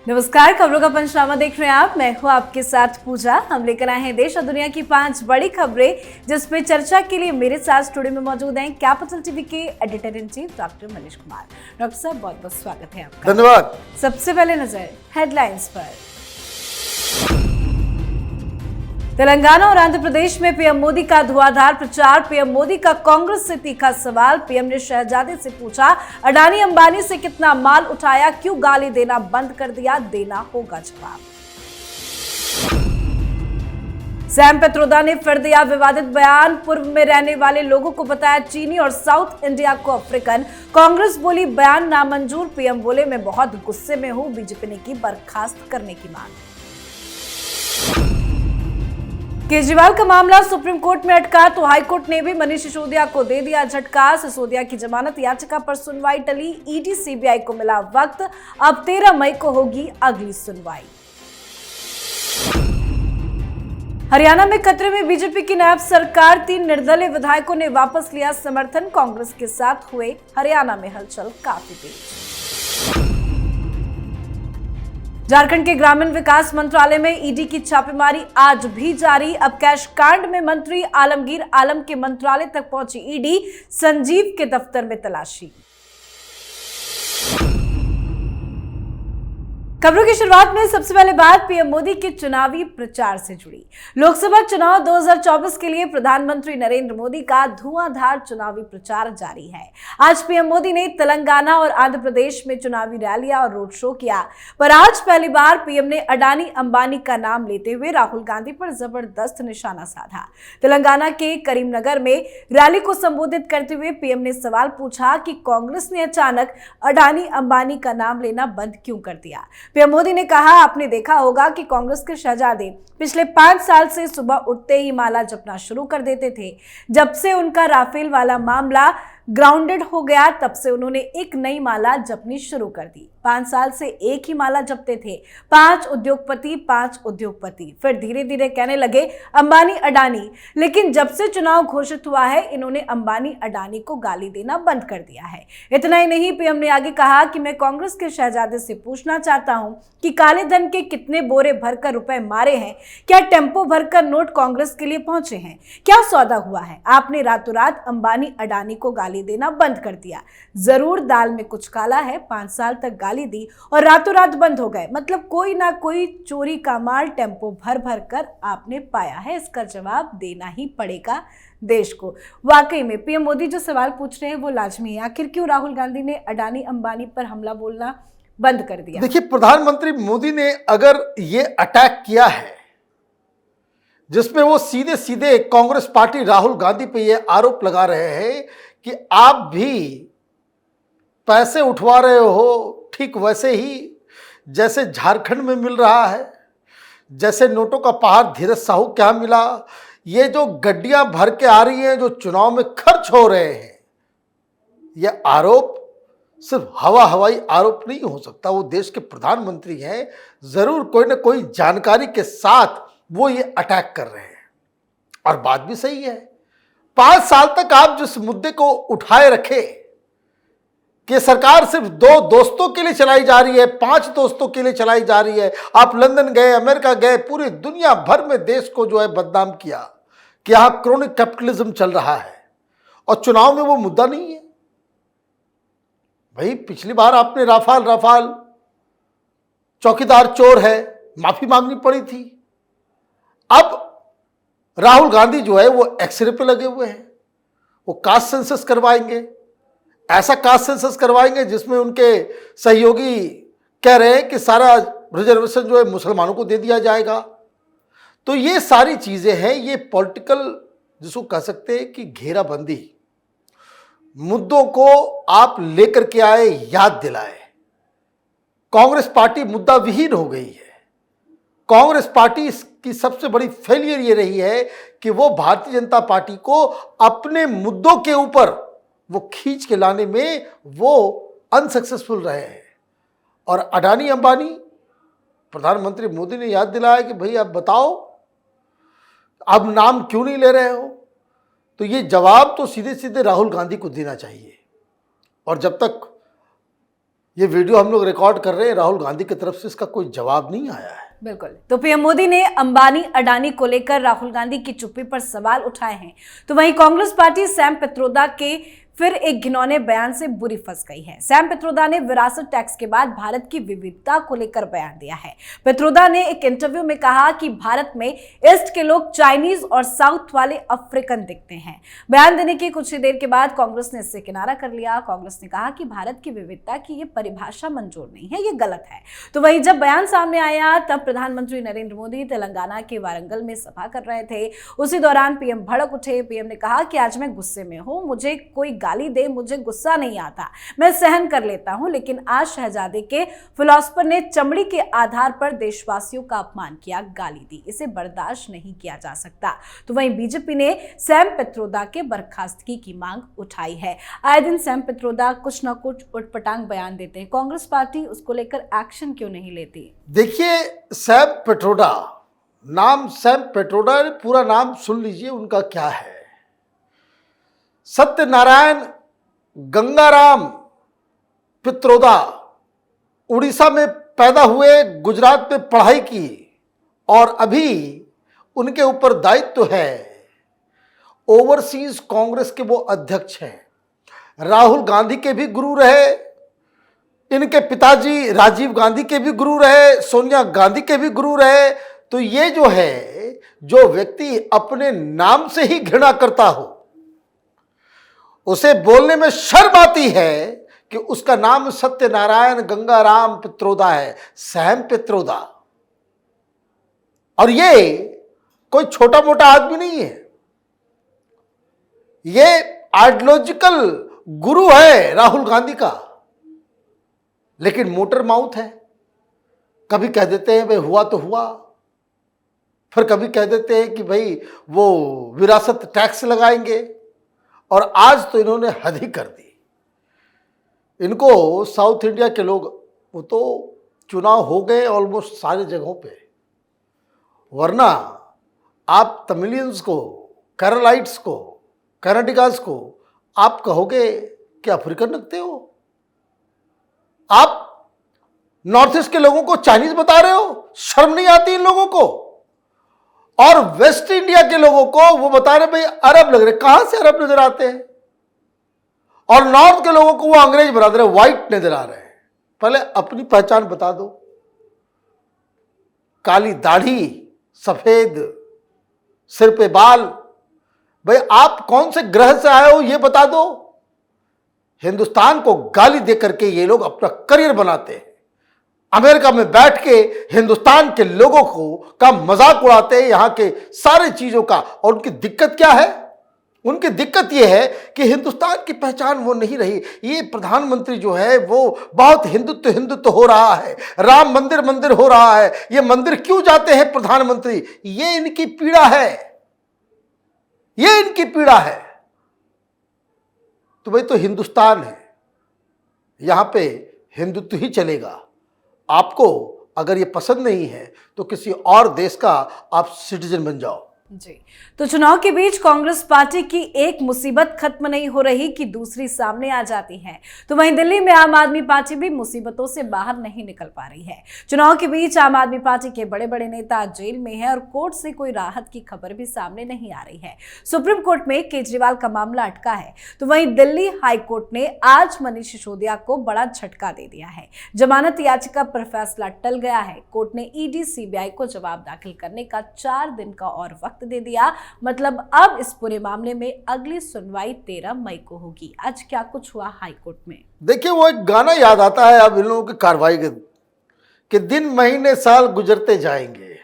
नमस्कार, खबरों का पंचनामा देख रहे हैं आप। मैं हूं आपके साथ पूजा। हम लेकर आए हैं देश और दुनिया की 5 बड़ी खबरें जिसमें चर्चा के लिए मेरे साथ स्टूडियो में मौजूद हैं कैपिटल टीवी के editor in chief doctor Manish Kumar. Doctor साहब, बहुत बहुत स्वागत है आपका। धन्यवाद। सबसे पहले नजर हेडलाइंस पर। तेलंगाना और आंध्र प्रदेश में पीएम मोदी का धुआंधार प्रचार। पीएम मोदी का कांग्रेस से तीखा सवाल। पीएम ने शहजादे से पूछा, अडानी अंबानी से कितना माल उठाया, क्यों गाली देना बंद कर दिया, देना होगा जवाब। सैम पित्रोदा ने फिर दिया विवादित बयान। पूर्व में रहने वाले लोगों को बताया चीनी और साउथ इंडिया को अफ्रीकन। कांग्रेस बोली बयान नामंजूर। पीएम बोले मैं बहुत गुस्से में हूं। बीजेपी ने की बर्खास्त करने की मांग। केजरीवाल का मामला सुप्रीम कोर्ट में अटका तो हाई कोर्ट ने भी मनीष सिसोदिया को दे दिया झटका। सिसोदिया की जमानत याचिका पर सुनवाई टली। ईडी सीबीआई को मिला वक्त। अब 13 मई को होगी अगली सुनवाई। हरियाणा में खतरे में बीजेपी की नायब सरकार। 3 निर्दलीय विधायकों ने वापस लिया समर्थन। कांग्रेस के साथ हुए हरियाणा में हलचल काफी तेज। झारखंड के ग्रामीण विकास मंत्रालय में ईडी की छापेमारी आज भी जारी। अब कैश कांड में मंत्री आलमगीर आलम के मंत्रालय तक पहुंची ईडी। संजीव के दफ्तर में तलाशी। खबरों की शुरुआत में सबसे पहले बात पीएम मोदी के चुनावी प्रचार से जुड़ी। लोकसभा चुनाव 2024 के लिए प्रधानमंत्री नरेंद्र मोदी का धुआंधार चुनावी प्रचार जारी है। आज पीएम मोदी ने तेलंगाना और आंध्र प्रदेश में चुनावी रैलियां और रोड शो किया। पर आज पहली बार पीएम ने अडानी अंबानी का नाम लेते हुए राहुल गांधी पर जबरदस्त निशाना साधा। तेलंगाना के करीमनगर में रैली को संबोधित करते हुए पीएम ने सवाल पूछा कि कांग्रेस ने अचानक अडानी अंबानी का नाम लेना बंद क्यों कर दिया। पीएम मोदी ने कहा, आपने देखा होगा कि कांग्रेस के शहजादे पिछले 5 साल से सुबह उठते ही माला जपना शुरू कर देते थे। जब से उनका राफेल वाला मामला ग्राउंडेड हो गया तब से उन्होंने एक नई माला जपनी शुरू कर दी। 5 साल से एक ही माला जपते थे, 5 उद्योगपति। फिर धीरे धीरे कहने लगे अंबानी अडानी। लेकिन जब से चुनाव घोषित हुआ है इन्होंने अंबानी अडानी को गाली देना बंद कर दिया है। इतना ही नहीं, पीएम ने आगे कहा कि मैं कांग्रेस के शहजादे से पूछना चाहता हूं कि काले धन के कितने बोरे भरकर रुपए मारे हैं, क्या टेम्पो भरकर नोट कांग्रेस के लिए पहुंचे हैं, क्या सौदा हुआ है। आपने रातों रात अंबानी अडानी को गाली देना बंद कर दिया। जरूर दाल में कुछ काला है। 5 साल तक गाली दी और रातों रात बंद हो गए। मतलब कोई ना कोई चोरी का माल टेम्पो भर भर कर आपने पाया है। इसका जवाब देना ही पड़ेगा देश को। वाकई में पीएम मोदी जो सवाल पूछ रहे हैं वो लाजमी है। आखिर क्यों राहुल गांधी ने अडानी अंबानी पर हमला बोलना बंद कर दिया? देखिए, प्रधानमंत्री मोदी ने अगर ये अटैक किया है जिसमें वो सीधे सीधे कांग्रेस पार्टी राहुल गांधी पे ये आरोप लगा रहे हैं कि आप भी पैसे उठवा रहे हो, ठीक वैसे ही जैसे झारखंड में मिल रहा है, जैसे नोटों का पहाड़ धीरज साहू क्या मिला। ये जो गड्डियां भर के आ रही हैं जो चुनाव में खर्च हो रहे हैं, ये आरोप सिर्फ हवाई आरोप नहीं हो सकता। वो देश के प्रधानमंत्री हैं, जरूर कोई ना कोई जानकारी के साथ वो ये अटैक कर रहे हैं। और बात भी सही है। 5 साल तक आप जिस मुद्दे को उठाए रखे कि सरकार सिर्फ 2 दोस्तों के लिए चलाई जा रही है, 5 दोस्तों के लिए चलाई जा रही है। आप लंदन गए, अमेरिका गए, पूरी दुनिया भर में देश को जो है बदनाम किया कि यहां क्रोनिक कैपिटलिज्म चल रहा है और चुनाव में वो मुद्दा नहीं है। भाई, पिछली बार आपने राफाल चौकीदार चोर है, माफी मांगनी पड़ी थी। अब राहुल गांधी जो है वो एक्सरे पे लगे हुए हैं। वो कास्ट सेंसस करवाएंगे, ऐसा कास्ट सेंसस करवाएंगे जिसमें उनके सहयोगी कह रहे हैं कि सारा रिजर्वेशन जो है मुसलमानों को दे दिया जाएगा। तो ये सारी चीजें हैं, ये पॉलिटिकल जिसको कह सकते हैं कि घेराबंदी, मुद्दों को आप लेकर के आए, याद दिलाए। कांग्रेस पार्टी मुद्दा विहीन हो गई है। कांग्रेस पार्टी की सबसे बड़ी फेलियर ये रही है कि वो भारतीय जनता पार्टी को अपने मुद्दों के ऊपर वो खींच के लाने में वो अनसक्सेसफुल रहे हैं। और अडानी अंबानी, प्रधानमंत्री मोदी ने याद दिलाया कि भाई अब बताओ, अब नाम क्यों नहीं ले रहे हो। तो ये जवाब तो सीधे सीधे राहुल गांधी को देना चाहिए। और जब तक ये वीडियो हम लोग रिकॉर्ड कर रहे हैं, राहुल गांधी की तरफ से इसका कोई जवाब नहीं आया है। बिल्कुल। तो पीएम मोदी ने अंबानी अडानी को लेकर राहुल गांधी की चुप्पी पर सवाल उठाए हैं। तो वहीं कांग्रेस पार्टी सैम पित्रोदा के फिर एक घिनौने बयान से बुरी फंस गई है। सैम पित्रोदा ने विरासत टैक्स के बाद भारत की विविधता को लेकर बयान दिया है। पित्रोदा ने एक इंटरव्यू में कहा कि भारत में ईस्ट के लोग चाइनीज और साउथ वाले अफ्रीकन दिखते हैं। बयान देने की कुछ ही देर के बाद कांग्रेस ने इससे किनारा कर लिया। कांग्रेस ने कहा कि भारत की विविधता की ये परिभाषा मंजूर नहीं है, ये गलत है। तो वहीं जब बयान सामने आया तब प्रधानमंत्री नरेंद्र मोदी तेलंगाना के वारंगल में सभा कर रहे थे। उसी दौरान पीएम भड़क उठे। पीएम ने कहा कि आज मैं गुस्से में हूं, मुझे कोई गाली दे मुझे गुस्सा नहीं आता, मैं सहन कर लेता हूं, लेकिन आज शहजादे के फिलोसफर ने चमड़ी के आधार पर देशवासियों का अपमान किया, गाली दी, इसे बर्दाश्त नहीं किया जा सकता। तो वहीं बीजेपी ने सैम पित्रोदा के बर्खास्तगी की मांग उठाई है। आए दिन सैम पित्रोदा कुछ न कुछ उटपटांग बयान देते हैं, कांग्रेस पार्टी उसको लेकर एक्शन क्यों नहीं लेती? देखिए, सैम पित्रोदा, नाम सैम पित्रोदा, पूरा नाम सुन लीजिए उनका क्या है। सत्यनारायण गंगाराम पित्रोदा उड़ीसा में पैदा हुए, गुजरात में पढ़ाई की और अभी उनके ऊपर दायित्व है। ओवरसीज कांग्रेस के वो अध्यक्ष हैं। राहुल गांधी के भी गुरु रहे, इनके पिताजी राजीव गांधी के भी गुरु रहे, सोनिया गांधी के भी गुरु रहे। तो ये जो है, जो व्यक्ति अपने नाम से ही घृणा करता हो, उसे बोलने में शर्म आती है कि उसका नाम सत्यनारायण गंगाराम पित्रोदा है, सैम पित्रोदा। और ये कोई छोटा मोटा आदमी नहीं है, ये आइडियोलॉजिकल गुरु है राहुल गांधी का, लेकिन मोटर माउथ है। कभी कह देते हैं भाई हुआ तो हुआ, फिर कभी कह देते हैं कि भाई वो विरासत टैक्स लगाएंगे, और आज तो इन्होंने हद ही कर दी। इनको साउथ इंडिया के लोग, वो तो चुनाव हो गए ऑलमोस्ट सारी जगहों पे, वरना आप तमिलियंस को, केरलाइट्स को, कनाडिगास को आप कहोगे कि अफ्रीकन रखते हो। आप नॉर्थ ईस्ट के लोगों को चाइनीज बता रहे हो, शर्म नहीं आती इन लोगों को। और वेस्ट इंडिया के लोगों को वो बता रहे भाई अरब लग रहे, कहां से अरब नजर आते हैं। और नॉर्थ के लोगों को वो अंग्रेज बता रहे, व्हाइट नजर आ रहे हैं। पहले अपनी पहचान बता दो। काली दाढ़ी, सफेद सिर पे बाल, भाई आप कौन से ग्रह से आए हो ये बता दो। हिंदुस्तान को गाली दे करके ये लोग अपना करियर बनाते हैं। अमेरिका में बैठ के हिंदुस्तान के लोगों को का मजाक उड़ाते हैं, यहां के सारे चीजों का। और उनकी दिक्कत क्या है? उनकी दिक्कत यह है कि हिंदुस्तान की पहचान वो नहीं रही। ये प्रधानमंत्री जो है वो बहुत हिंदुत्व हो रहा है, राम मंदिर मंदिर हो रहा है। ये मंदिर क्यों जाते हैं प्रधानमंत्री? ये इनकी पीड़ा है, ये इनकी पीड़ा है। तो भाई तो हिंदुस्तान है, यहां पे हिंदुत्व ही चलेगा। आपको अगर ये पसंद नहीं है तो किसी और देश का आप सिटीजन बन जाओ। जी, तो चुनाव के बीच कांग्रेस पार्टी की एक मुसीबत खत्म नहीं हो रही कि दूसरी सामने आ जाती है। तो वहीं दिल्ली में आम आदमी पार्टी भी मुसीबतों से बाहर नहीं निकल पा रही है। चुनाव के बीच आम आदमी पार्टी के बड़े बड़े नेता जेल में हैं और कोर्ट से कोई राहत की खबर भी सामने नहीं आ रही है। सुप्रीम कोर्ट में केजरीवाल का मामला अटका है। तो वहीं दिल्ली हाई कोर्ट ने आज मनीष सिसोदिया को बड़ा झटका दे दिया है। जमानत याचिका पर फैसला टल गया है। कोर्ट ने ईडी सीबीआई को जवाब दाखिल करने का 4 दिन का और वक्त दे दिया। मतलब अब इस पूरे मामले में अगली सुनवाई 13 मई को होगी। आज क्या कुछ हुआ हाई कोर्ट में? देखिए, वो एक गाना याद आता है अब इन लोगों की कार्रवाई के दिन महीने साल गुजरते जाएंगे,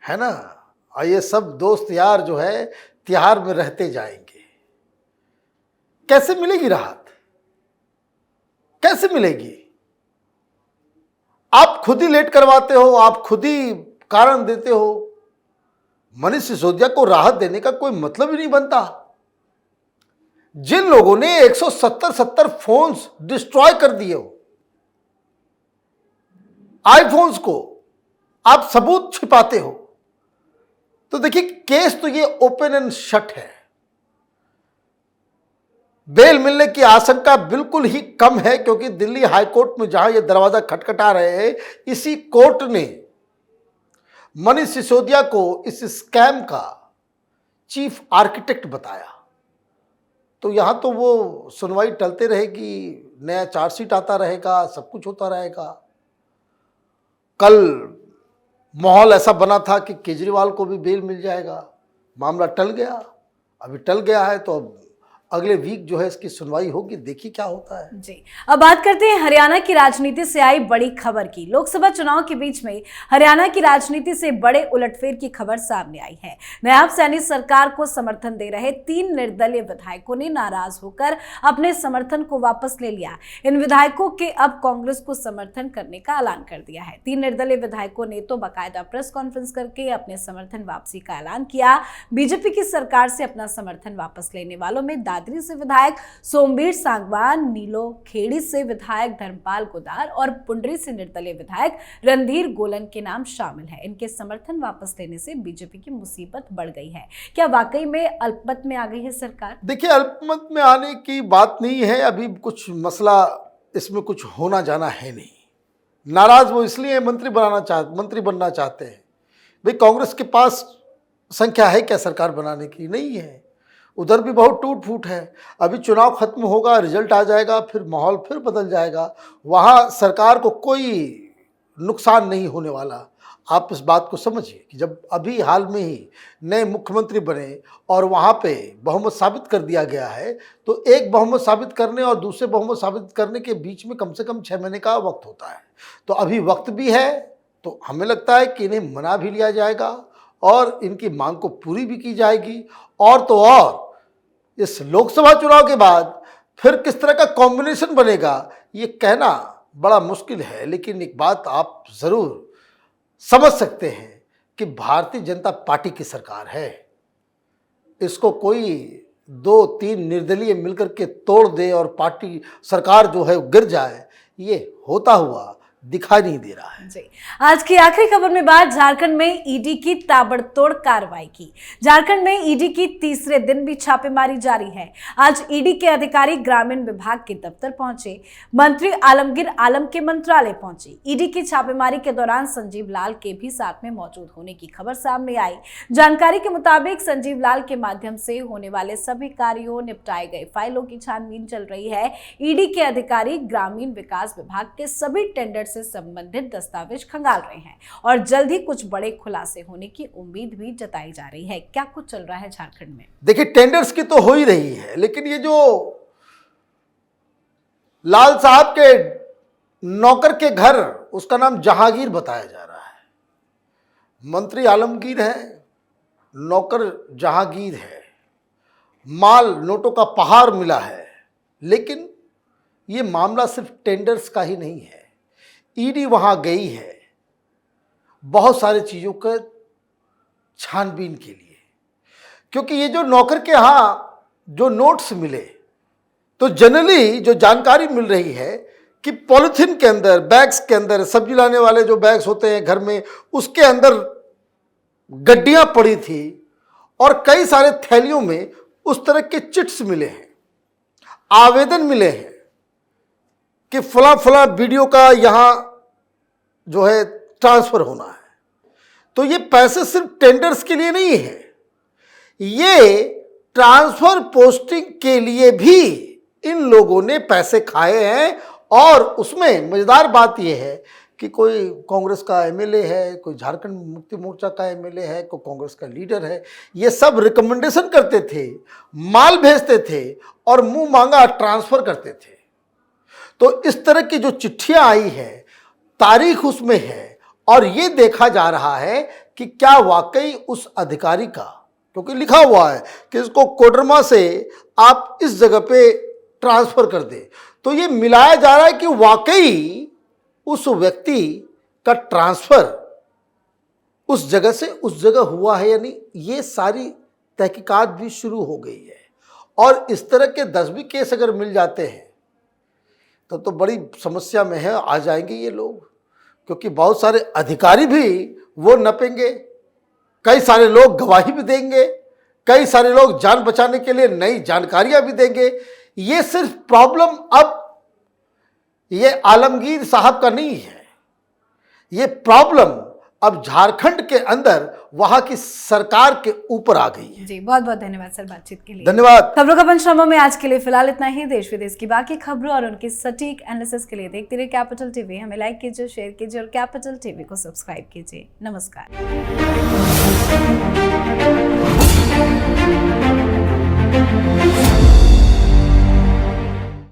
है ना। और ये सब दोस्त यार जो है तिहार में रहते जाएंगे। कैसे मिलेगी राहत? कैसे मिलेगी? आप खुद ही लेट करवाते हो, आप खुद ही कारण देते हो। मनीष सिसोदिया को राहत देने का कोई मतलब ही नहीं बनता। जिन लोगों ने 170 फोन्स डिस्ट्रॉय कर दिए हो, आईफोन्स को आप सबूत छिपाते हो, तो देखिए केस तो ये ओपन एंड शट है। बेल मिलने की आशंका बिल्कुल ही कम है, क्योंकि दिल्ली हाईकोर्ट में जहां ये दरवाजा खटखटा रहे हैं, इसी कोर्ट ने मनीष सिसोदिया को इस स्कैम का चीफ आर्किटेक्ट बताया। तो यहां तो वो सुनवाई टलते रहेगी, नया चार्जशीट आता रहेगा, सब कुछ होता रहेगा। कल माहौल ऐसा बना था कि केजरीवाल को भी बेल मिल जाएगा, मामला टल गया। अभी टल गया है तो अब अगले वीक जो है इसकी सुनवाई होगी, देखिए क्या होता है। जी, अब बात करते हैं हरियाणा की राजनीति से आई बड़ी खबर की। लोकसभा चुनाव के बीच में हरियाणा की राजनीति से बड़े उलटफेर की खबर सामने आई है। नायब सैनी सरकार को समर्थन दे रहे 3 निर्दलीय विधायकों ने नाराज होकर अपने समर्थन को वापस ले लिया। इन विधायकों के अब कांग्रेस को समर्थन करने का ऐलान कर दिया है। 3 निर्दलीय विधायकों ने तो बाकायदा प्रेस कॉन्फ्रेंस करके अपने समर्थन वापसी का ऐलान किया। बीजेपी की सरकार से अपना समर्थन वापस लेने वालों में दादरी से विधायक सोमवीर सांगवान, नीलो खेड़ी से विधायक धर्मपाल गोदार और पुंडरी से निर्दलीय विधायक रणधीर गोलन के नाम शामिल है। इनके समर्थन वापस लेने से बीजेपी की मुसीबत बढ़ गई है। क्या वाकई में अल्पमत में आ गई है सरकार? देखिए, अल्पमत में आने की बात नहीं है, अभी कुछ मसला इसमें कुछ होना जाना है नहीं। नाराज वो इसलिए मंत्री बनना चाहते हैं। भाई, कांग्रेस के पास संख्या है क्या सरकार बनाने की? नहीं है। उधर भी बहुत टूट फूट है। अभी चुनाव खत्म होगा, रिजल्ट आ जाएगा, फिर माहौल फिर बदल जाएगा। वहाँ सरकार को कोई नुकसान नहीं होने वाला। आप इस बात को समझिए कि जब अभी हाल में ही नए मुख्यमंत्री बने और वहाँ पे बहुमत साबित कर दिया गया है, तो एक बहुमत साबित करने और दूसरे बहुमत साबित करने के बीच में कम से कम 6 महीने का वक्त होता है। तो अभी वक्त भी है, तो हमें लगता है कि इन्हें मना भी लिया जाएगा और इनकी मांग को पूरी भी की जाएगी। और तो और इस लोकसभा चुनाव के बाद फिर किस तरह का कॉम्बिनेशन बनेगा ये कहना बड़ा मुश्किल है। लेकिन एक बात आप जरूर समझ सकते हैं कि भारतीय जनता पार्टी की सरकार है। इसको कोई 2-3 निर्दलीय मिलकर के तोड़ दे और पार्टी सरकार जो है गिर जाए, ये होता हुआ दिखाई नहीं दे रहा है। जी, आज की आखिरी खबर में बात झारखंड में ईडी की ताबड़तोड़ कार्रवाई की। झारखंड में ईडी की तीसरे दिन भी छापेमारी जारी है। आज ईडी के अधिकारी ग्रामीण विभाग के दफ्तर पहुंचे, मंत्री आलमगीर आलम के मंत्रालय पहुंचे। ईडी की छापेमारी के दौरान संजीव लाल के भी साथ में मौजूद होने की खबर सामने आई। जानकारी के मुताबिक संजीव लाल के माध्यम से होने वाले सभी कार्यों, निपटाए गए फाइलों की छानबीन चल रही है। ईडी के अधिकारी ग्रामीण विकास विभाग के सभी टेंडर से संबंधित दस्तावेज खंगाल रहे हैं और जल्द ही कुछ बड़े खुलासे होने की उम्मीद भी जताई जा रही है। क्या कुछ चल रहा है झारखंड में? देखिए, टेंडर्स की तो हो ही रही है, लेकिन ये जो लाल साहब के नौकर के घर, उसका नाम जहांगीर बताया जा रहा है। मंत्री आलमगीर है, नौकर जहांगीर है, माल नोटों का पहाड़ मिला है। लेकिन ये मामला सिर्फ टेंडर्स का ही नहीं है। ईडी वहां गई है बहुत सारी चीजों का छानबीन के लिए, क्योंकि ये जो नौकर के यहाँ जो नोट्स मिले, तो जनरली जो जानकारी मिल रही है कि पॉलिथीन के अंदर, बैग्स के अंदर, सब्जी लाने वाले जो बैग्स होते हैं घर में, उसके अंदर गड्डियां पड़ी थी और कई सारे थैलियों में उस तरह के चिट्स मिले हैं, आवेदन मिले हैं कि फला फला वीडियो का यहाँ जो है ट्रांसफर होना है। तो ये पैसे सिर्फ टेंडर्स के लिए नहीं है, ये ट्रांसफर पोस्टिंग के लिए भी इन लोगों ने पैसे खाए हैं। और उसमें मजेदार बात यह है कि कोई कांग्रेस का एमएलए है, कोई झारखंड मुक्ति मोर्चा का एमएलए है, कोई कांग्रेस का लीडर है। ये सब रिकमेंडेशन करते थे, माल भेजते थे और मुंह मांगा ट्रांसफर करते थे। तो इस तरह की जो चिट्ठियां आई है, तारीख उसमें है और ये देखा जा रहा है कि क्या वाकई उस अधिकारी का, क्योंकि लिखा हुआ है कि इसको कोडरमा से आप इस जगह पे ट्रांसफर कर दे, तो ये मिलाया जा रहा है कि वाकई उस व्यक्ति का ट्रांसफर उस जगह से उस जगह हुआ है या नहीं। ये सारी तहकीकात भी शुरू हो गई है और इस तरह के 10 भी केस अगर मिल जाते हैं तो बड़ी समस्या में है, आ जाएंगे ये लोग, क्योंकि बहुत सारे अधिकारी भी वो नपेंगे, कई सारे लोग गवाही भी देंगे, कई सारे लोग जान बचाने के लिए नई जानकारियां भी देंगे। ये सिर्फ प्रॉब्लम अब ये आलमगीर साहब का नहीं है, ये प्रॉब्लम अब झारखंड के अंदर वहां की सरकार के ऊपर आ गई है। जी, बहुत बहुत धन्यवाद सर बातचीत के लिए। धन्यवाद। खबरों का पंचनामा में आज के लिए फिलहाल इतना ही। देश विदेश की बाकी खबरों और उनकी सटीक एनालिसिस के लिए देखते रहिए कैपिटल टीवी। हमें लाइक कीजिए, शेयर कीजिए और कैपिटल टीवी को सब्सक्राइब कीजिए। नमस्कार।